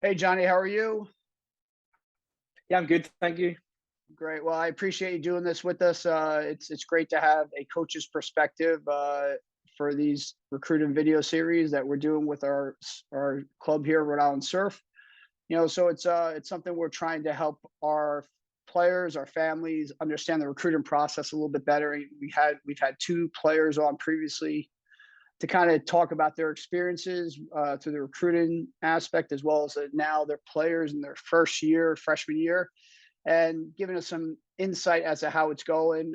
Hey, Johnny, how are you? Yeah, I'm good, thank you. Great. Well, I appreciate you doing this with us. It's great to have a coach's perspective for these recruiting video series that we're doing with our club here, Rhode Island Surf. So it's something we're trying to help our players, our families understand the recruiting process a little bit better. We've had two players on previously to kind of talk about their experiences through the recruiting aspect, as well as now they're players in their first year, freshman year, and giving us some insight as to how it's going.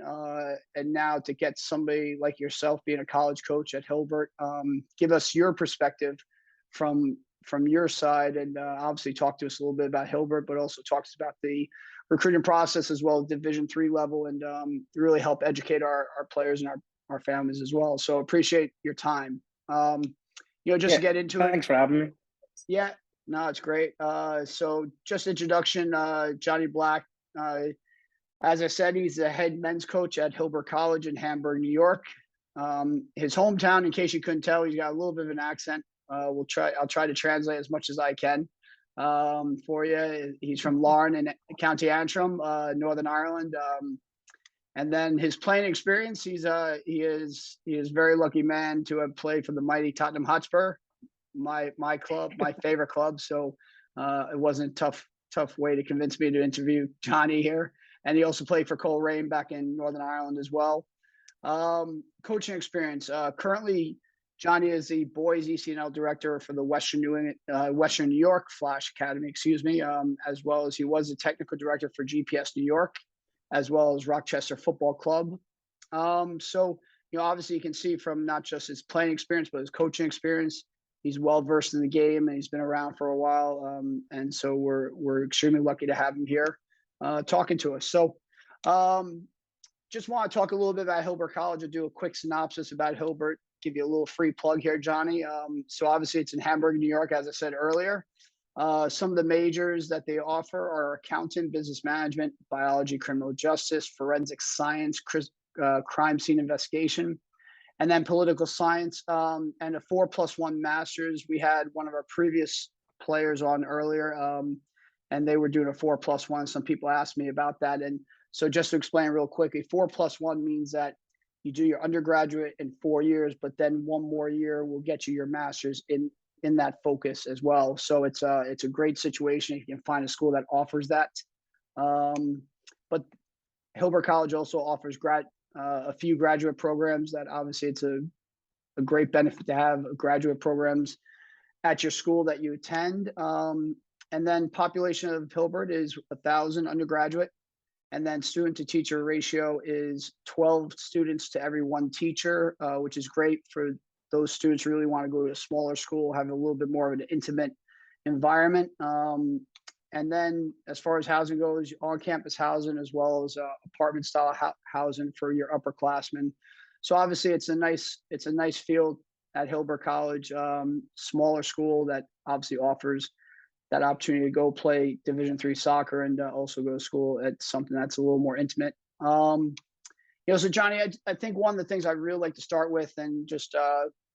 And now to get somebody like yourself, being a college coach at Hilbert, give us your perspective from from your side, and obviously talk to us a little bit about Hilbert, but also talk to us about the recruiting process as well as Division III level, and really help educate our players and our families as well. So appreciate your time. Um, just to Yeah, get into it, thanks for having me. yeah, no, it's great. So just introduction, Johnny Black. Uh, as I said, he's the head men's coach at Hilbert College in Hamburg, New York. His hometown, in case you couldn't tell, he's got a little bit of an accent. I'll try to translate as much as I can for you. He's from Larne in County Antrim, Northern Ireland. And then his playing experience, he is very lucky man to have played for the mighty Tottenham Hotspur, my club, my favorite club. So it wasn't a tough way to convince me to interview Johnny here. And he also played for Coleraine back in Northern Ireland as well. Coaching experience. Currently, Johnny is the boys ECNL director for the Western New York Flash Academy, excuse me, as well as he was the technical director for GPS New York, as well as Rochester Football Club. So obviously you can see from not just his playing experience, but his coaching experience, he's well versed in the game and he's been around for a while. And so we're extremely lucky to have him here talking to us. So just want to talk a little bit about Hilbert College. I'll do a quick synopsis about Hilbert, give you a little free plug here, Johnny. So obviously it's in Hamburg, New York, as I said earlier. Some of the majors that they offer are accounting, business management, biology, criminal justice, forensic science, crime scene investigation, and then political science, and a 4+1 master's. We had one of our previous players on earlier, and they were doing a 4+1. Some people asked me about that. And so just to explain real quickly, 4+1 means that you do your undergraduate in 4 years, but then one more year will get you your master's in that focus as well. So it's a great situation if you can find a school that offers that. But Hilbert College also offers a few graduate programs that obviously it's a great benefit to have graduate programs at your school that you attend. And then population of Hilbert is 1,000 undergraduate, and then student to teacher ratio is 12 students to every one teacher, which is great for those students who really want to go to a smaller school, have a little bit more of an intimate environment. And then as far as housing goes, on-campus housing as well as apartment style housing for your upperclassmen. So obviously it's a nice field at Hilbert College, smaller school that obviously offers that opportunity to go play Division III soccer and also go to school at something that's a little more intimate. So Johnny, I think one of the things I'd really like to start with and just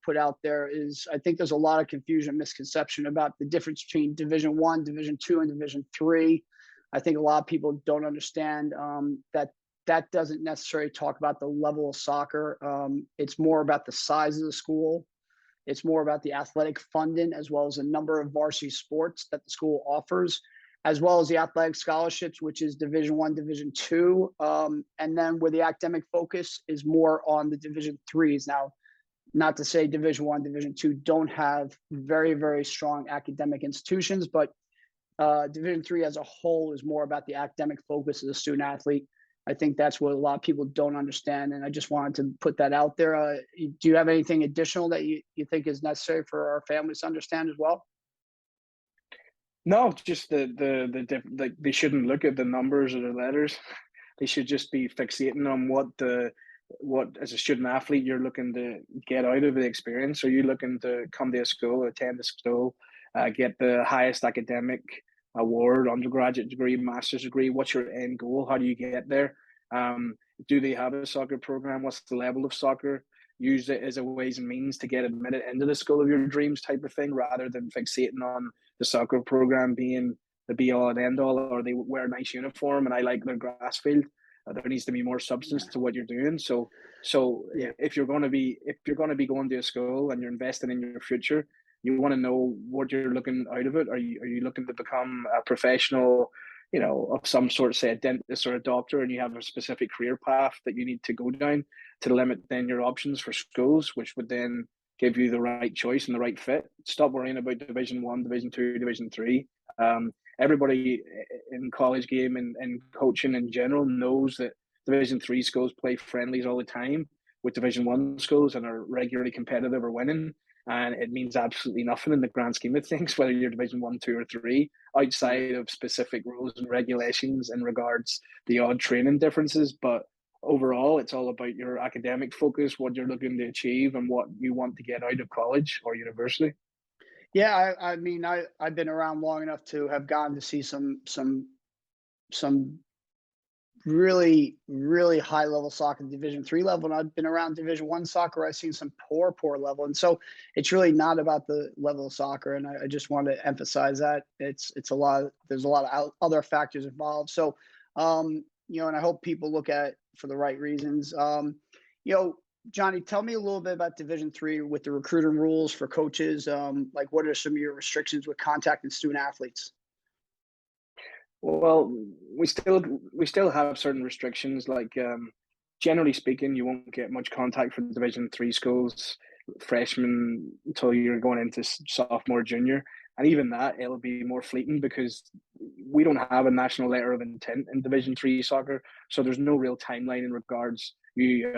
put out there is I think there's a lot of confusion, misconception about the difference between Division I, Division II, and Division III. I think a lot of people don't understand that doesn't necessarily talk about the level of soccer. It's more about the size of the school. It's more about the athletic funding as well as the number of varsity sports that the school offers, as well as the athletic scholarships, which is Division I, Division II. And then where the academic focus is more on the Division IIIs. Now, not to say Division I, Division II don't have very, very strong academic institutions, but Division III as a whole is more about the academic focus of the student athlete. I think that's what a lot of people don't understand, and I just wanted to put that out there. Do you have anything additional that you think is necessary for our families to understand as well? No, just they shouldn't look at the numbers or the letters. They should just be fixating on what as a student athlete you're looking to get out of the experience. Are you looking to come to a school, attend a school, get the highest academic award, undergraduate degree, master's degree? What's your end goal? How do you get there? Do they have a soccer program? What's the level of soccer? Use it as a ways and means to get admitted into the school of your dreams type of thing, rather than fixating on the soccer program being the be all and end all, or they wear a nice uniform and I like their grass field. There needs to be more substance to what you're doing. So Yeah. if you're going to be going to a school and you're investing in your future, you want to know what you're looking out of it. Are you looking to become a professional, of some sort, say a dentist or a doctor, and you have a specific career path that you need to go down to limit then your options for schools, which would then give you the right choice and the right fit. Stop worrying about Division 1, Division 2, Division 3. Everybody in college game and coaching in general knows that Division 3 schools play friendlies all the time with Division 1 schools and are regularly competitive or winning. And it means absolutely nothing in the grand scheme of things, whether you're Division 1, 2, or 3, outside of specific rules and regulations in regards the odd training differences. But overall, it's all about your academic focus, what you're looking to achieve, and what you want to get out of college or university. Yeah, I mean, I've been around long enough to have gotten to see some really, really high level soccer, Division 3 level, and I've been around Division 1 soccer. I've seen some poor level, and so it's really not about the level of soccer. And I just want to emphasize that it's a lot. There's a lot of other factors involved. So, and I hope people look at it for the right reasons. Jonny, tell me a little bit about Division 3 with the recruiting rules for coaches. Like, what are some of your restrictions with contacting student athletes? Well, we still have certain restrictions. Like generally speaking, you won't get much contact from Division 3 schools, freshmen until you're going into sophomore, junior, and even that it'll be more fleeting because we don't have a national letter of intent in Division 3 soccer, so there's no real timeline in regards you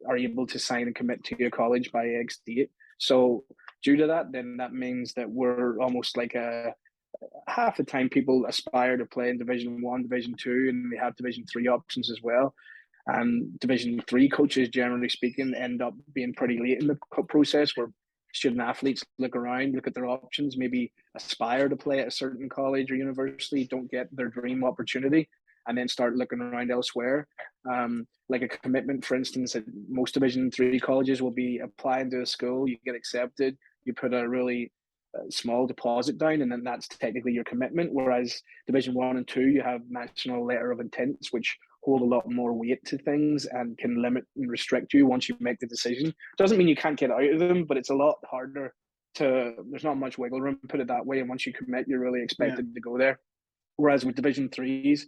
are able to sign and commit to your college by X date. So due to that, then that means that we're almost like a half the time people aspire to play in Division 1, Division 2, and they have Division 3 options as well. And Division 3 coaches, generally speaking, end up being pretty late in the process where student athletes look around, look at their options, maybe aspire to play at a certain college or university, don't get their dream opportunity, and then start looking around elsewhere. Like a commitment, for instance, at most Division 3 colleges will be applying to a school, you get accepted, you put a really small deposit down, and then that's technically your commitment. Whereas Division 1 and 2, you have national letter of intents, which hold a lot more weight to things and can limit and restrict you once you make the decision. Doesn't mean you can't get out of them, but it's a lot harder to. There's not much wiggle room, put it that way. And once you commit, you're really expected to go there. Whereas with Division 3s,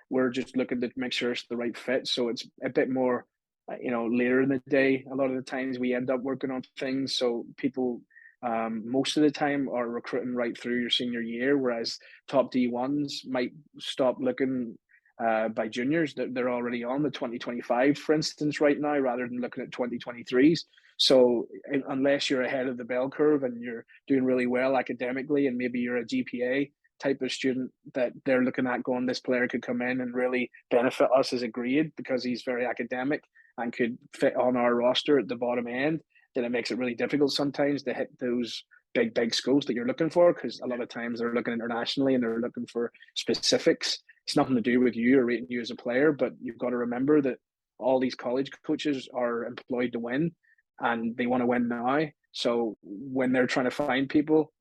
we're just looking to make sure it's the right fit. So it's a bit more, later in the day. A lot of the times we end up working on things. So people most of the time are recruiting right through your senior year, whereas top D1s might stop looking by juniors that they're already on the 2025, for instance, right now, rather than looking at 2023s. So unless you're ahead of the bell curve and you're doing really well academically, and maybe you're a GPA type of student that they're looking at going, this player could come in and really benefit us as a grade because he's very academic and could fit on our roster at the bottom end, then it makes it really difficult sometimes to hit those big schools that you're looking for, because a lot of times they're looking internationally and they're looking for specifics. It's nothing to do with you or rating you as a player, but you've got to remember that all these college coaches are employed to win and they want to win now. So when they're trying to find people,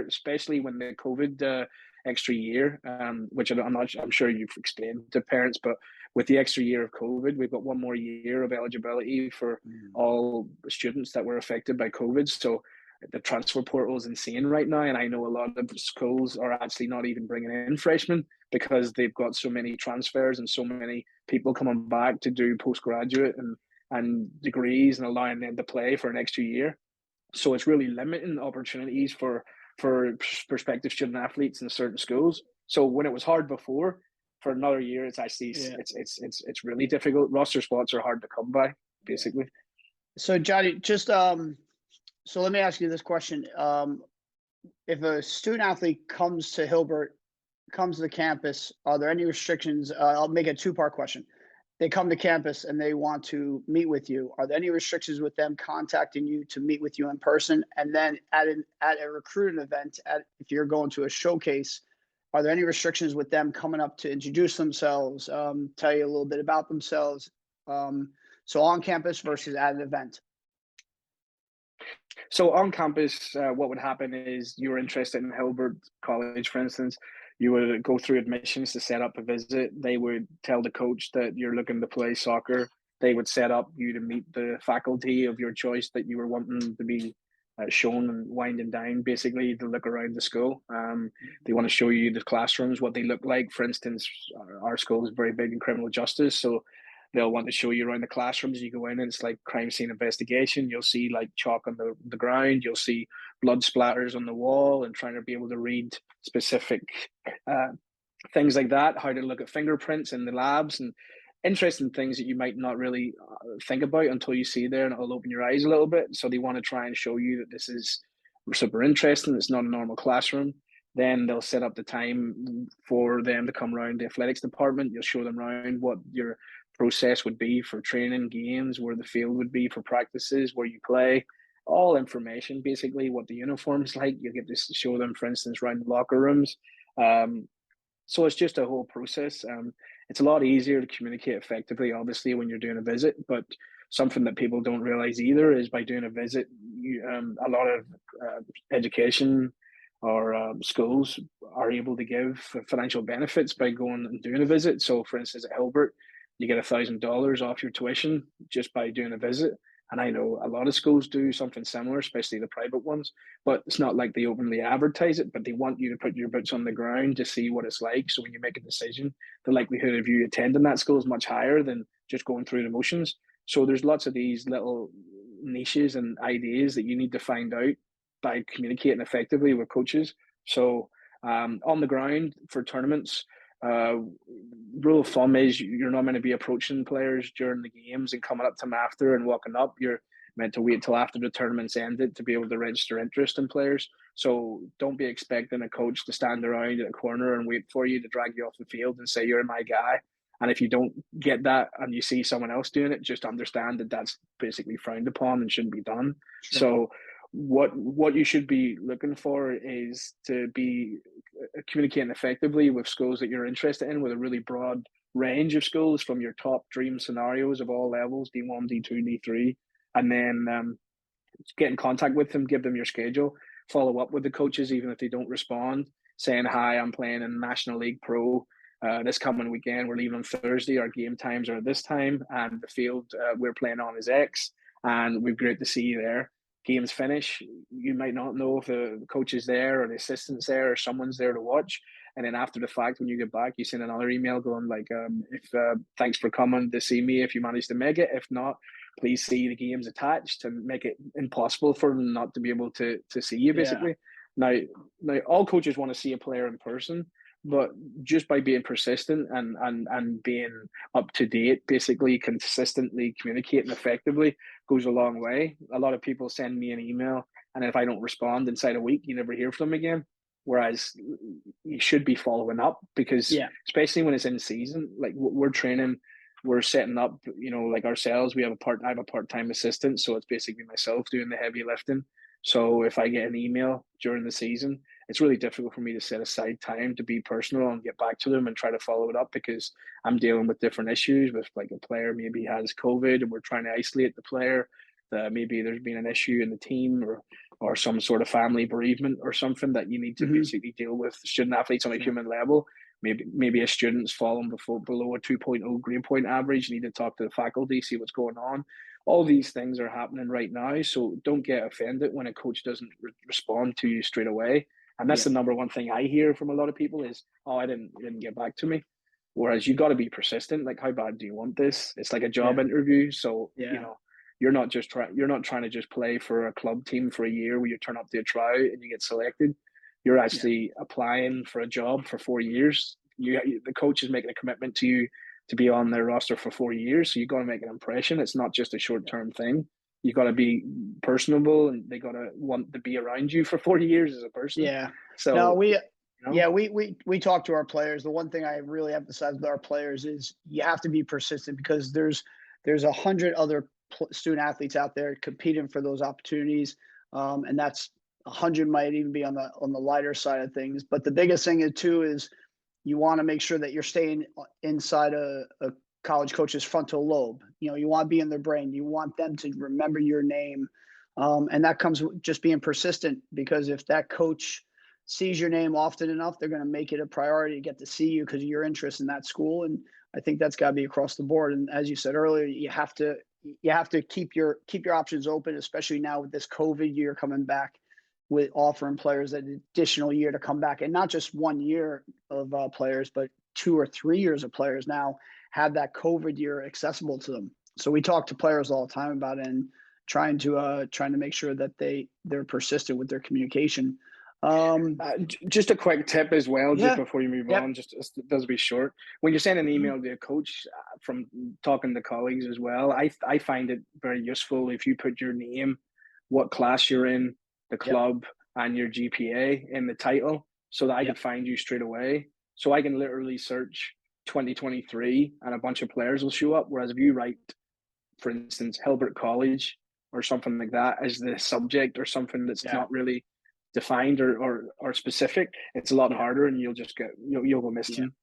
especially when the COVID extra year, which I'm sure you've explained to parents, but with the extra year of COVID, we've got one more year of eligibility for all students that were affected by COVID. So the transfer portal is insane right now. And I know a lot of schools are actually not even bringing in freshmen because they've got so many transfers and so many people coming back to do postgraduate and degrees and allowing them to play for an extra year. So it's really limiting opportunities for prospective student athletes in certain schools. So when it was hard before, for another year, it's actually it's really difficult. Roster spots are hard to come by, basically. So Jonny, just so let me ask you this question: if a student athlete comes to Hilbert, comes to the campus, are there any restrictions? I'll make a two-part question. They come to campus and they want to meet with you. Are there any restrictions with them contacting you to meet with you in person? And then at a recruiting event, if you're going to a showcase, are there any restrictions with them coming up to introduce themselves, tell you a little bit about themselves? So on campus versus at an event. So on campus, what would happen is you were interested in Hilbert College, for instance. You would go through admissions to set up a visit. They would tell the coach that you're looking to play soccer. They would set up you to meet the faculty of your choice that you were wanting to be shown and wined and dined, basically, to look around the school. They want to show you the classrooms, what they look like. For instance, our school is very big in criminal justice, so they'll want to show you around the classrooms. You go in and it's like crime scene investigation. You'll see like chalk on the ground. You'll see blood splatters on the wall, and trying to be able to read specific uh, things like that, how to look at fingerprints in the labs, and interesting things that you might not really think about until you see there, and it'll open your eyes a little bit. So they want to try and show you that this is super interesting. It's not a normal classroom. Then they'll set up the time for them to come around the athletics department. You'll show them around what your process would be for training, games, where the field would be for practices, where you play, all information, basically what the uniform's like. You get to show them, for instance, around the locker rooms. Um, so it's just a whole process. It's a lot easier to communicate effectively, obviously, when you're doing a visit. But something that people don't realize either is by doing a visit, a lot of education or schools are able to give financial benefits by going and doing a visit. So, for instance, at Hilbert, you get $1,000 off your tuition just by doing a visit. And I know a lot of schools do something similar, especially the private ones, but it's not like they openly advertise it, but they want you to put your boots on the ground to see what it's like. So when you make a decision, the likelihood of you attending that school is much higher than just going through the motions. So there's lots of these little niches and ideas that you need to find out by communicating effectively with coaches. So on the ground for tournaments, uh, rule of thumb is you're not meant to be approaching players during the games and coming up to them after and walking up. You're meant to wait till after the tournament's ended to be able to register interest in players. So don't be expecting a coach to stand around in a corner and wait for you to drag you off the field and say you're my guy. And if you don't get that and you see someone else doing it, just understand that that's basically frowned upon and shouldn't be done. Sure. So what you should be looking for is to be communicating effectively with schools that you're interested in, with a really broad range of schools, from your top dream scenarios of all levels, D1, D2, D3, and then get in contact with them, give them your schedule, follow up with the coaches even if they don't respond, saying, hi, I'm playing in National League Pro this coming weekend. We're leaving on Thursday. Our game times are this time, and the field we're playing on is X, and we'd be great to see you there. Games finish, you might not know if the coach is there or the assistant's there or someone's there to watch. And then after the fact, when you get back, you send another email going like, if thanks for coming to see me if you manage to make it. If not, please see the games attached, to make it impossible for them not to be able to see you, basically. Yeah. Now, all coaches want to see a player in person, but just by being persistent and being up to date, basically consistently communicating effectively, goes a long way. A lot of people send me an email, and if I don't respond inside a week, you never hear from them again. Whereas you should be following up, because especially when it's in season, like we're training, we're setting up, like ourselves, I have a part-time assistant. So it's basically myself doing the heavy lifting. So if I get an email during the season, it's really difficult for me to set aside time to be personal and get back to them and try to follow it up, because I'm dealing with different issues with, like, a player maybe has COVID and we're trying to isolate the player. Maybe there's been an issue in the team, or some sort of family bereavement or something that you need to basically deal with student athletes on a human level. Maybe a student's fallen below a 2.0 grade point average. You need to talk to the faculty, see what's going on. All these things are happening right now. So don't get offended when a coach doesn't respond to you straight away. And that's the number one thing I hear from a lot of people is, oh, I didn't get back to me. Whereas you got to be persistent. Like, how bad do you want this? It's like a job interview. So, you're not trying to just play for a club team for a year where you turn up to a tryout and you get selected. You're actually applying for a job for 4 years. The coach is making a commitment to you to be on their roster for 4 years. So you got to make an impression. It's not just a short-term thing. You got to be personable, and they got to want to be around you for 40 years as a person. Yeah. So no, we talk to our players. The one thing I really emphasize with our players is you have to be persistent, because there's 100 other student athletes out there competing for those opportunities, and that's 100 might even be on the lighter side of things. But the biggest thing is you want to make sure that you're staying inside a college coach's frontal lobe. You want to be in their brain. You want them to remember your name. And that comes with just being persistent, because if that coach sees your name often enough, they're going to make it a priority to get to see you because of your interest in that school. And I think that's got to be across the board. And as you said earlier, you have to keep your options open, especially now with this COVID year coming back, with offering players an additional year to come back, and not just 1 year of players, but 2 or 3 years of players now have that COVID year accessible to them. So we talk to players all the time about it, and trying to make sure that they're persistent with their communication. Just a quick tip as well, just Yeah. before you move Yep. on, just it does be short. When you send an email to a coach, from talking to colleagues as well, I find it very useful if you put your name, what class you're in, the Yep. club, and your GPA in the title, so that I can Yep. find you straight away. So I can literally search 2023 and a bunch of players will show up. Whereas if you write, for instance, Hilbert College or something like that as the subject, or something that's Yeah. not really defined or specific, it's a lot Yeah. harder, and you'll go Yeah. missing,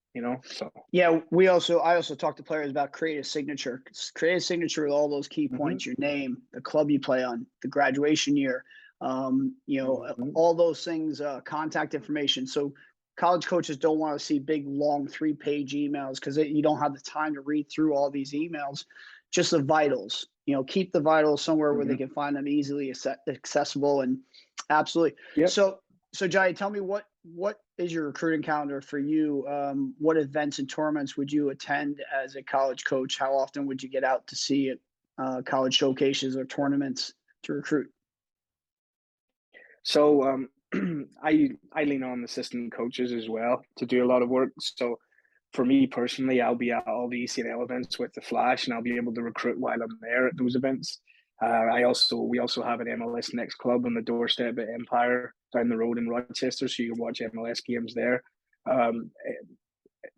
so. Yeah, I also talk to players about create a signature. Create a signature with all those key Mm-hmm. points: your name, the club you play on, the graduation year, Mm-hmm. all those things, contact information. So college coaches don't want to see big, long 3-page emails, because you don't have the time to read through all these emails. Just the vitals. Keep the vitals somewhere where Mm-hmm. they can find them easily accessible. And absolutely. Yep. So Johnny, tell me, what is your recruiting calendar for you? What events and tournaments would you attend as a college coach? How often would you get out to see it, college showcases or tournaments to recruit? So I lean on assistant coaches as well to do a lot of work. So for me personally, I'll be at all the ECNL events with the Flash, and I'll be able to recruit while I'm there at those events. We also have an MLS Next club on the doorstep at Empire down the road in Rochester, so you can watch MLS games there. Um,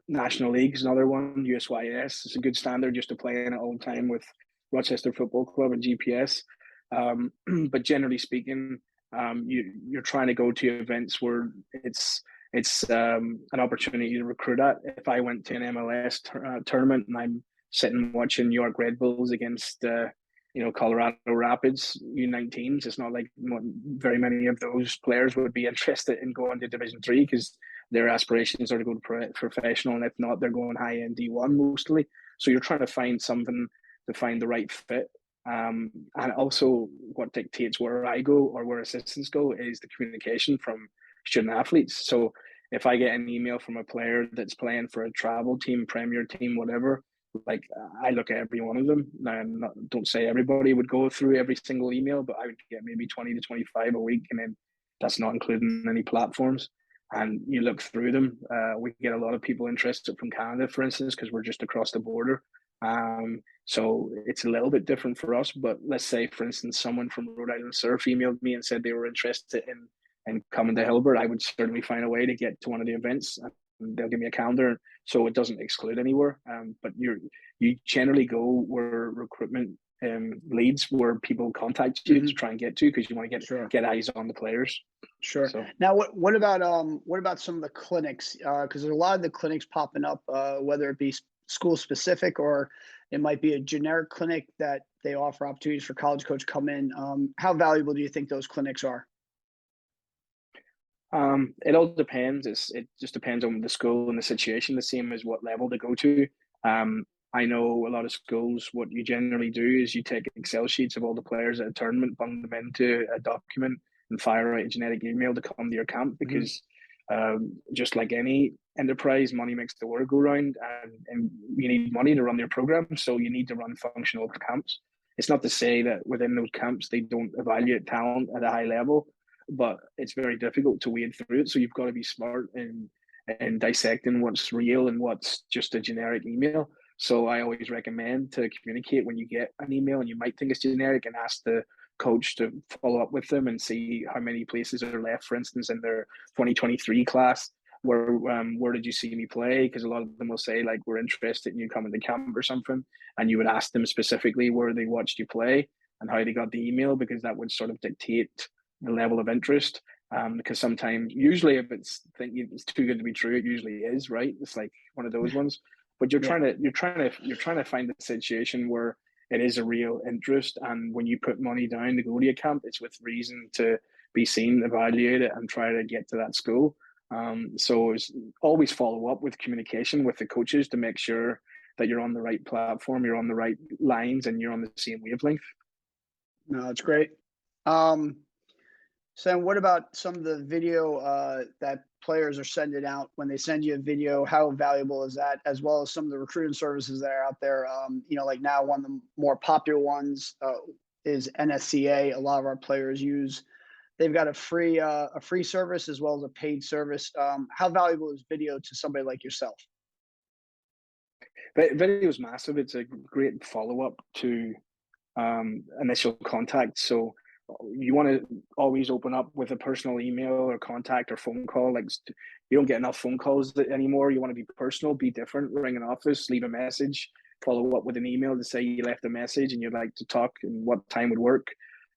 National League's another one. USYS is a good standard just to play in at all the time with Rochester Football Club and GPS. But generally speaking, you're trying to go to events where it's an opportunity to recruit at. If I went to an MLS tournament and I'm sitting watching New York Red Bulls against Colorado Rapids U19s, it's not like very many of those players would be interested in going to Division 3, because their aspirations are to go to professional, and if not, they're going high end D1 mostly. So you're trying to find something to find the right fit. And also, what dictates where I go or where assistants go is the communication from student athletes. So if I get an email from a player that's playing for a travel team, premier team, whatever, like I look at every one of them. Now, don't say everybody would go through every single email, but I would get maybe 20 to 25 a week, and then that's not including any platforms. And you look through them. We get a lot of people interested from Canada, for instance, because we're just across the border. So it's a little bit different for us. But let's say, for instance, someone from Rhode Island Surf emailed me and said they were interested in coming to Hilbert. I would certainly find a way to get to one of the events, and they'll give me a calendar, so it doesn't exclude anywhere. But you generally go where recruitment leads, where people contact you to try and get to, because you want to get eyes on the players. Sure. So. Now, what about some of the clinics? Because there's a lot of the clinics popping up, whether it be school specific, or it might be a generic clinic that they offer opportunities for college coach come in. How valuable do you think those clinics are? It all depends. It just depends on the school and the situation, the same as what level to go to. I know a lot of schools, what you generally do is you take Excel sheets of all the players at a tournament, bung them into a document, and fire out a genetic email to come to your camp, because just like any enterprise, money makes the world go round, and you need money to run their program. So you need to run functional camps. It's not to say that within those camps they don't evaluate talent at a high level, but it's very difficult to wade through it. So you've got to be smart in dissecting what's real and what's just a generic email. So I always recommend to communicate when you get an email and you might think it's generic, and ask the coach to follow up with them and see how many places are left, for instance, in their 2023 class. Where did you see me play? Because a lot of them will say, like, we're interested in you coming to camp or something, and you would ask them specifically where they watched you play and how they got the email, because that would sort of dictate the level of interest. Because sometimes, usually, if it's too good to be true, it usually is, right? It's like one of those ones. But you're trying to find a situation where it is a real interest. And when you put money down to go to a camp, it's with reason to be seen, evaluate it, and try to get to that school. So it's always follow up with communication with the coaches to make sure that you're on the right platform, you're on the right lines, and you're on the same wavelength. No, it's great. So what about some of the video that players are sending out when they send you a video? How valuable is that, as well as some of the recruiting services that are out there? Like now one of the more popular ones is NSCA. A lot of our players use. They've got a free service as well as a paid service. How valuable is video to somebody like yourself? Video is massive. It's a great follow up to initial contact. So you want to always open up with a personal email or contact or phone call. Like, you don't get enough phone calls anymore. You want to be personal, be different, ring an office, leave a message, follow up with an email to say you left a message and you'd like to talk and what time would work.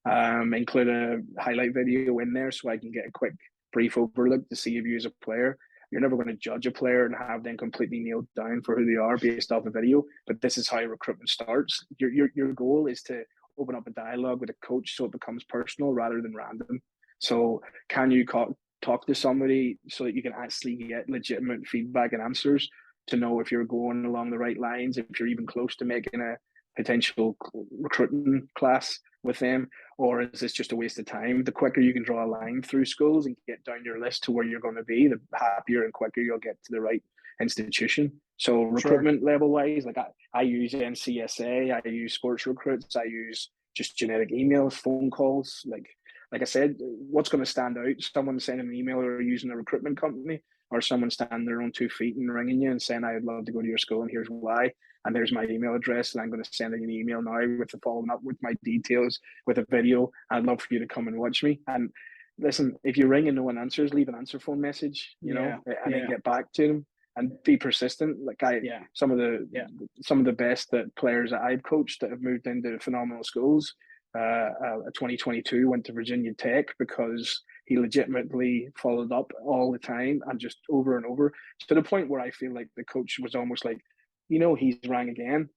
Include a highlight video in there so I can get a quick brief overlook to see if you as a player. You're never going to judge a player and have them completely nailed down for who they are based off a video, but this is how recruitment starts. Your goal is to open up a dialogue with a coach so it becomes personal rather than random. So can you talk to somebody so that you can actually get legitimate feedback and answers to know if you're going along the right lines, if you're even close to making a potential recruiting class with them, or is this just a waste of time? The quicker you can draw a line through schools and get down your list to where you're going to be, the happier and quicker you'll get to the right institution. So recruitment level wise, like I use NCSA, I use sports recruits, I use just generic emails, phone calls. Like I said, what's going to stand out? Someone sending an email or using a recruitment company, or someone standing there on 2 feet and ringing you and saying, I'd love to go to your school and here's why. And there's my email address, and I'm going to send you an email now with the following up with my details, with a video. I'd love for you to come and watch me. And listen, if you ring and no one answers, leave an answer phone message, and then get back to them and be persistent. Some of the best players that I've coached that have moved into phenomenal schools. 2022 went to Virginia Tech because he legitimately followed up all the time and just over and over, to the point where I feel like the coach was almost like, he's rang again,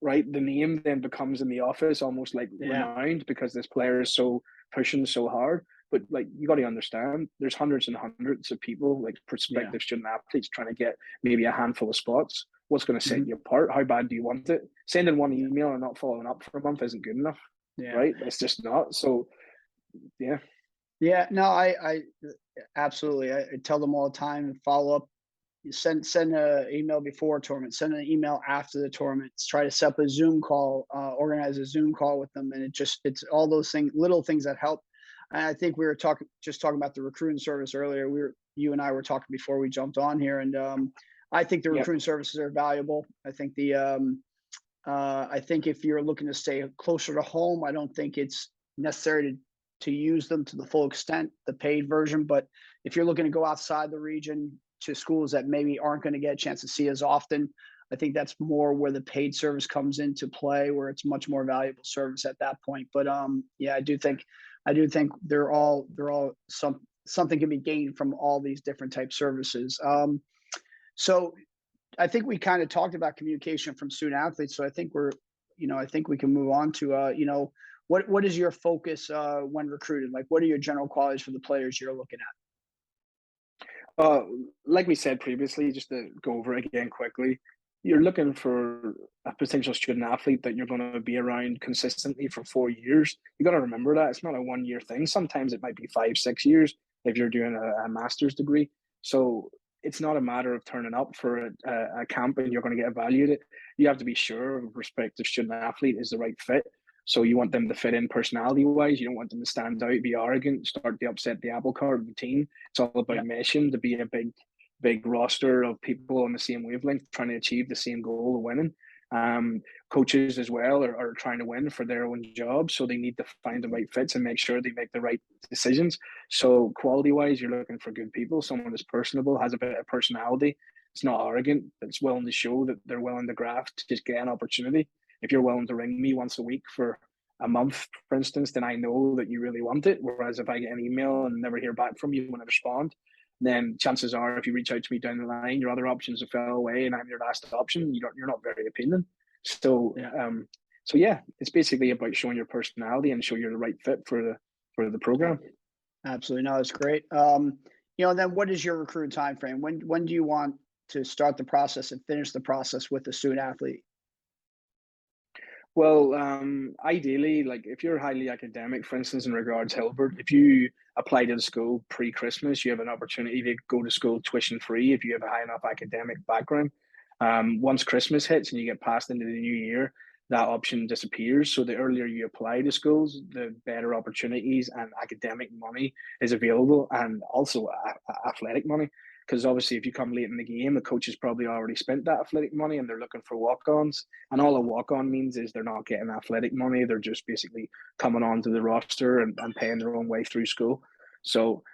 right? The name then becomes in the office almost like renowned because this player is so pushing so hard. But like, you got to understand, there's hundreds and hundreds of people, like prospective student athletes, trying to get maybe a handful of spots. What's going to set you apart? How bad do you want it? Sending one email and not following up for a month isn't good enough, right? It's just not. So, yeah. Yeah, no, I absolutely. I tell them all the time, follow up. You send an email before a tournament, send an email after the tournament, try to set up a Zoom call, organize a Zoom call with them. And it's all those things, little things that help. And I think we were talking about the recruiting service earlier. You and I were talking before we jumped on here. And I think the recruiting services are valuable. I think I think if you're looking to stay closer to home, I don't think it's necessary to use them to the full extent, the paid version. But if you're looking to go outside the region to schools that maybe aren't going to get a chance to see as often, I think that's more where the paid service comes into play, where it's much more valuable service at that point. But I do think they're all something can be gained from all these different type services. So I think we kind of talked about communication from student athletes. So I think I think we can move on to what is your focus when recruiting? Like, what are your general qualities for the players you're looking at? Like we said previously, just to go over it again quickly, you're looking for a potential student athlete that you're going to be around consistently for 4 years. You got to remember that it's not a 1 year thing. Sometimes it might be 5-6 years if you're doing a master's degree. So it's not a matter of turning up for a camp and you're going to get evaluated. You have to be sure a prospective student athlete is the right fit. So you want them to fit in personality-wise. You don't want them to stand out, be arrogant, start to upset the apple cart of the team. It's all about meshing to be a big roster of people on the same wavelength, trying to achieve the same goal of winning. Coaches as well are trying to win for their own job, so they need to find the right fits and make sure they make the right decisions. So quality-wise, you're looking for good people, someone that's personable, has a bit of personality, it's not arrogant, that's willing to show that they're willing to graft to just get an opportunity. If you're willing to ring me once a week for a month, for instance, then I know that you really want it. Whereas if I get an email and never hear back from you when I respond, then chances are if you reach out to me down the line, your other options have fell away and I'm your last option. You're not very appealing. So So yeah, it's basically about showing your personality and show you're the right fit for the program. Absolutely. No, that's great. Then what is your recruit time frame? When do you want to start the process and finish the process with the student athlete? Well, ideally, like if you're highly academic, for instance, in regards Hilbert, if you apply to the school pre-Christmas, you have an opportunity to go to school tuition free if you have a high enough academic background. Once Christmas hits and you get passed into the new year, that option disappears. So the earlier you apply to schools, the better opportunities and academic money is available, and also athletic money. Because obviously, if you come late in the game, the coach has probably already spent that athletic money and they're looking for walk-ons. And all a walk-on means is they're not getting athletic money. They're just basically coming onto the roster and paying their own way through school. So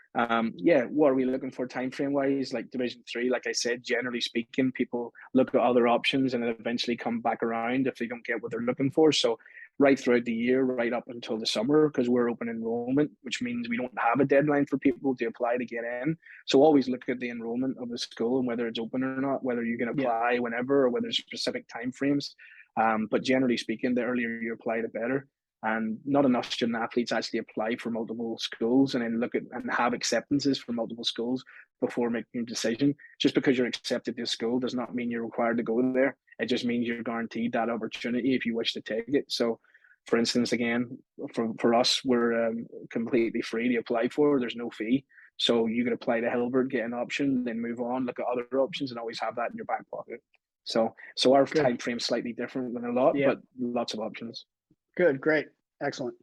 yeah, what are we looking for time frame wise? Like Division 3, like I said, generally speaking, people look at other options and then eventually come back around if they don't get what they're looking for. So right throughout the year, right up until the summer, because we're open enrollment, which means we don't have a deadline for people to apply to get in. So always look at the enrollment of the school and whether it's open or not, whether you can Yeah. apply whenever or whether there's specific timeframes. But generally speaking, the earlier you apply, the better. And not enough student athletes actually apply for multiple schools and then look at and have acceptances for multiple schools before making a decision. Just because you're accepted to a school does not mean you're required to go there. It just means you're guaranteed that opportunity if you wish to take it. So, for instance, again, for us, we're completely free to apply for. There's no fee. So you can apply to Hilbert, get an option, then move on, look at other options, and always have that in your back pocket. So our Good. time frame is slightly different than a lot, Yeah. but lots of options. Good. Great. Excellent.